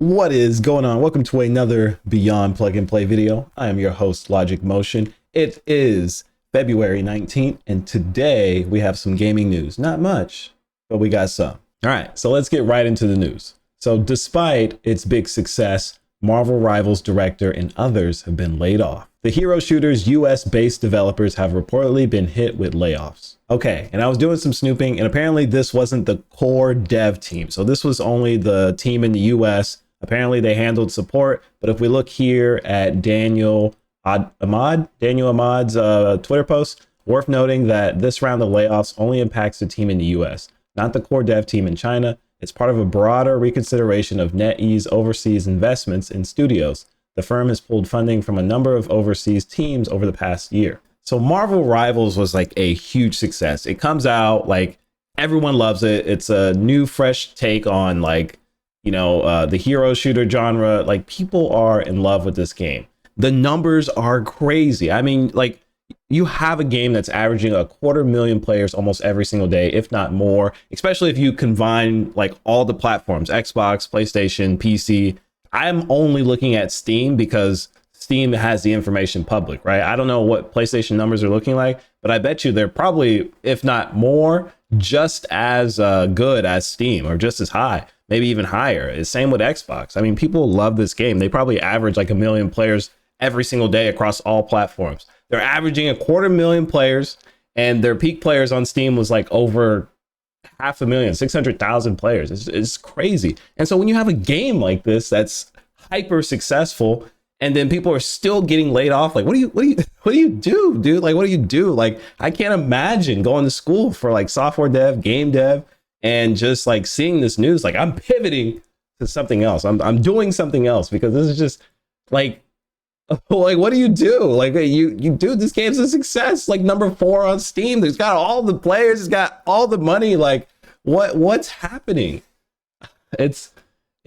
What is going on? Welcome to another Beyond Plug and Play video. I am your host, Logic Motion. It is February 19th, and today we have some gaming news. Not much, but we got some. All right, so let's get right into the news. So despite its big success, Marvel Rivals director and others have been laid off. The hero shooter's US-based developers have reportedly been hit with layoffs. Okay, and I was doing some snooping, and apparently this wasn't the core dev team. So this was only the team in the US. Apparently they handled support, but if we look here at Daniel Ahmad's Twitter post, worth noting that this round of layoffs only impacts the team in the US, not the core dev team in China. It's part of a broader reconsideration of NetEase overseas investments in studios. The firm has pulled funding from a number of overseas teams over the past year. So Marvel Rivals was like a huge success. It comes out, like, everyone loves it. It's a new, fresh take on, like, the hero shooter genre. Like, people are in love with this game. The numbers are crazy. I mean, like, you have a game that's averaging 250,000 players almost every single day, if not more, especially if you combine like all the platforms, Xbox, PlayStation, PC. I'm only looking at Steam because Steam has the information public, right? I don't know what PlayStation numbers are looking like, but I bet you they're probably, if not more, just as good as Steam, or just as high, maybe even higher. Same with Xbox. I mean, people love this game. They probably average like 1 million players every single day across all platforms. They're averaging 250,000 players, and their peak players on Steam was like over 500,000, 600,000 players. It's crazy. And so when you have a game like this that's hyper successful, and then people are still getting laid off, like, what do you do, dude? Like, what do you do? Like, I can't imagine going to school for like software dev, game dev, and just like seeing this news. Like, I'm pivoting to something else. I'm doing something else, because this is just like what do you do? Like, you do, this game's a success, like number 4 on Steam. There's got all the players, it's got all the money. Like, what's happening? It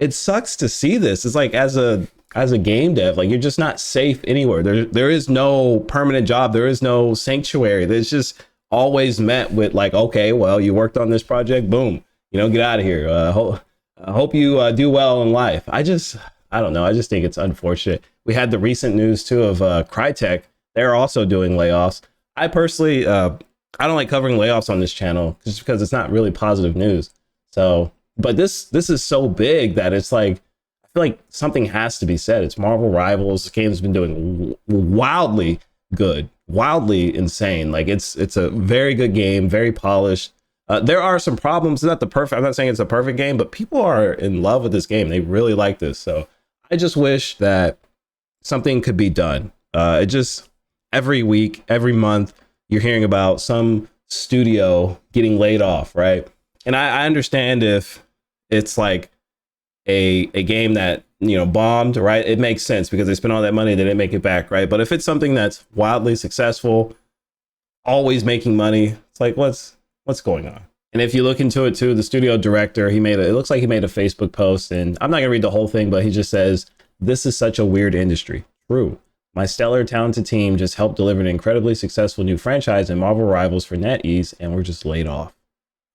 sucks to see this. It's like, as a game dev, like, you're just not safe anywhere. There is no permanent job. There is no sanctuary. There's just always met with like, okay, well, you worked on this project, boom, get out of here. I hope you do well in life. I don't know. I just think it's unfortunate. We had the recent news too of Crytek. They're also doing layoffs. I personally, I don't like covering layoffs on this channel just because it's not really positive news. So, but this is so big that it's like, I feel like something has to be said. It's Marvel Rivals. This game's been doing wildly good, wildly insane. Like, it's a very good game, very polished. There are some problems. It's not the perfect. I'm not saying it's a perfect game, but people are in love with this game. They really like this. So I just wish that something could be done. It just, every week, every month, you're hearing about some studio getting laid off, right? And I understand if it's like a game that, bombed, right? It makes sense because they spent all that money, they didn't make it back, right? But if it's something that's wildly successful, always making money, it's like, what's going on? And if you look into it too, the studio director, it looks like he made a Facebook post, and I'm not gonna read the whole thing, but he just says, "This is such a weird industry. True. My stellar, talented team just helped deliver an incredibly successful new franchise in Marvel Rivals for NetEase, and we're just laid off.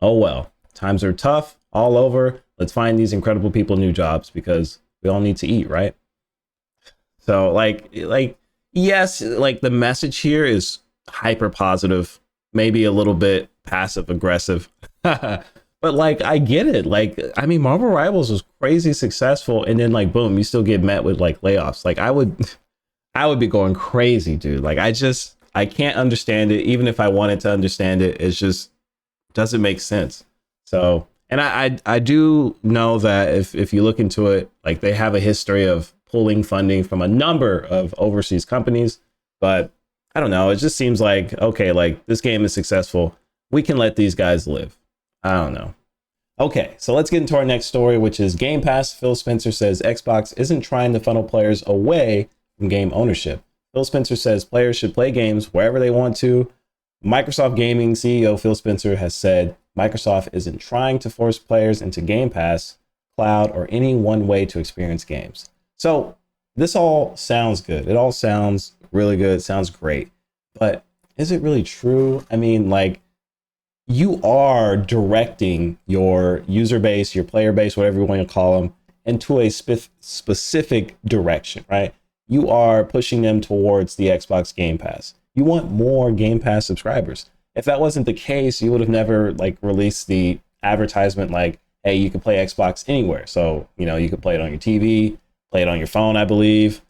Oh well, times are tough all over. Let's find these incredible people new jobs, because we all need to eat, right?" So like yes, like, the message here is hyper positive, maybe a little bit passive aggressive. But like, I get it. Like, I mean, Marvel Rivals was crazy successful, and then like, boom, you still get met with like layoffs. Like, I would be going crazy, dude. Like, I can't understand it. Even if I wanted to understand it, it's just doesn't make sense. So, and I do know that if you look into it, like, they have a history of pulling funding from a number of overseas companies, but I don't know. It just seems like, okay, like, this game is successful, we can let these guys live. I don't know. Okay, so let's get into our next story, which is Game Pass. Phil Spencer says Xbox isn't trying to funnel players away from game ownership. Phil Spencer says players should play games wherever they want to. Microsoft Gaming CEO Phil Spencer has said Microsoft isn't trying to force players into Game Pass, cloud, or any one way to experience games. So this all sounds good. It all sounds really good. It sounds great. But is it really true? I mean, like, you are directing your user base, your player base, whatever you want to call them, into a specific direction, right? You are pushing them towards the Xbox Game Pass. You want more Game Pass subscribers. If that wasn't the case, you would have never like released the advertisement like, hey, you can play Xbox anywhere. So, you know, you could play it on your TV, play it on your phone, I believe.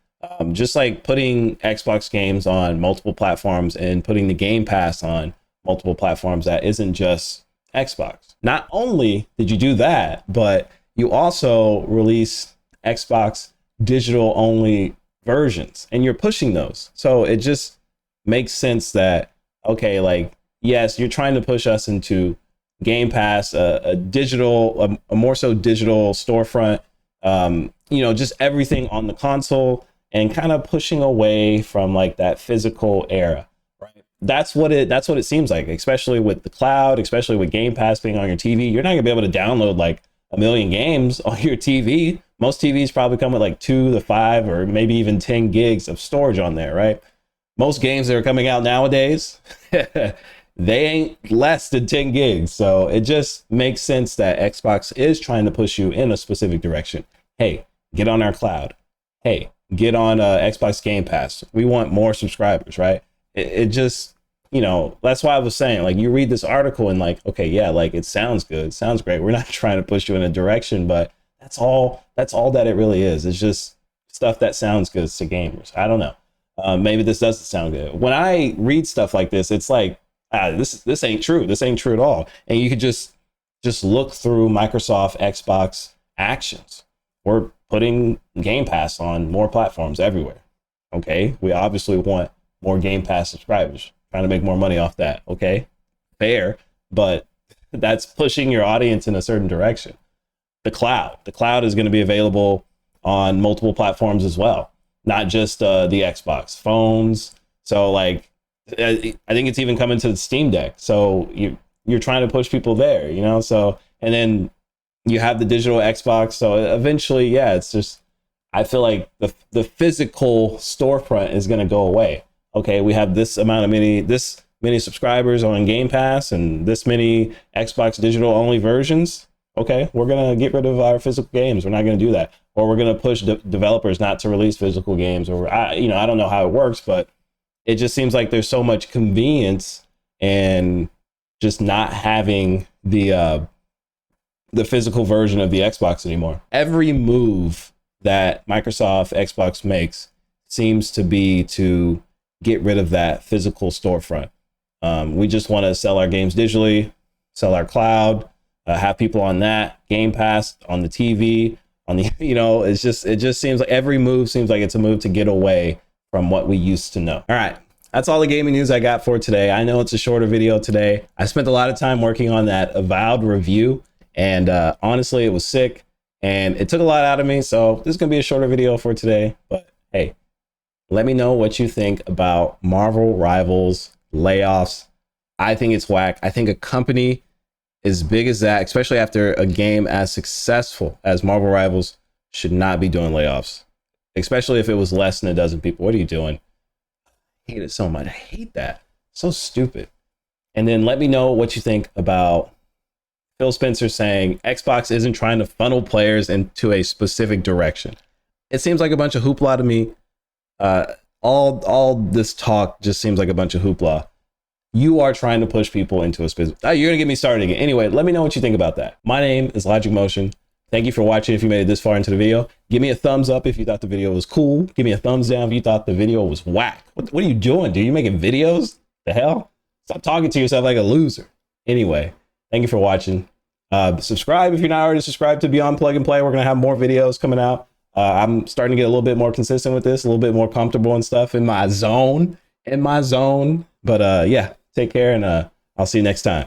Just like putting Xbox games on multiple platforms and putting the Game Pass on multiple platforms that isn't just Xbox. Not only did you do that, but you also release Xbox digital only versions and you're pushing those. So it just makes sense that, okay, like, yes, you're trying to push us into Game Pass, a digital, a more so digital storefront, you know, just everything on the console and kind of pushing away from like that physical era, right? That's what it seems like, especially with the cloud, especially with Game Pass being on your TV. You're not gonna be able to download like a million games on your TV. Most TVs probably come with like 2 to 5 or maybe even 10 gigs of storage on there, right? Most games that are coming out nowadays, they ain't less than 10 gigs. So it just makes sense that Xbox is trying to push you in a specific direction. Hey, get on our cloud. Hey, get on Xbox Game Pass. We want more subscribers, right? It just, you know, that's why I was saying, like, you read this article and like, okay, yeah, like it sounds good. It sounds great. We're not trying to push you in a direction, but that's all that it really is. It's just stuff that sounds good to gamers. I don't know. Maybe this doesn't sound good. When I read stuff like this, it's like, this ain't true. This ain't true at all. And you could just look through Microsoft Xbox actions. We're putting Game Pass on more platforms everywhere. Okay, we obviously want more Game Pass subscribers, trying to make more money off that. Okay, fair, but that's pushing your audience in a certain direction. The cloud is going to be available on multiple platforms as well, not just the Xbox phones. So like, I think it's even coming to the Steam Deck. So you're trying to push people there, you know? So, and then you have the digital Xbox. So eventually, yeah, it's just, I feel like the physical storefront is going to go away. Okay, we have this many subscribers on Game Pass and this many Xbox digital only versions. Okay, we're going to get rid of our physical games. We're not going to do that. Or we're going to push developers not to release physical games. Or, I don't know how it works, but it just seems like there's so much convenience and just not having the physical version of the Xbox anymore. Every move that Microsoft Xbox makes seems to be to get rid of that physical storefront. We just want to sell our games digitally, sell our cloud, have people on that, Game Pass on the TV, on the, it just seems like every move seems like it's a move to get away from what we used to know. All right, that's all the gaming news I got for today. I know it's a shorter video today. I spent a lot of time working on that Avowed review, and honestly, it was sick and it took a lot out of me. So this is gonna be a shorter video for today, but hey, let me know what you think about Marvel Rivals layoffs. I think it's whack. I think a company as big as that, especially after a game as successful as Marvel Rivals, should not be doing layoffs, especially if it was less than a dozen people. What are you doing? I hate it so much. I hate that. So stupid. And then let me know what you think about Phil Spencer saying Xbox isn't trying to funnel players into a specific direction. It seems like a bunch of hoopla to me. All this talk just seems like a bunch of hoopla. You are trying to push people into a specific. You're gonna get me started again. Anyway, let me know what you think about that. My name is Logic Motion. Thank you for watching. If you made it this far into the video, give me a thumbs up if you thought the video was cool. Give me a thumbs down if you thought the video was whack. What are you doing, dude? You making videos? The hell? Stop talking to yourself like a loser. Anyway, thank you for watching. Subscribe if you're not already subscribed to Beyond Plug and Play. We're gonna have more videos coming out. I'm starting to get a little bit more consistent with this, a little bit more comfortable and stuff in my zone. But yeah, take care, and I'll see you next time.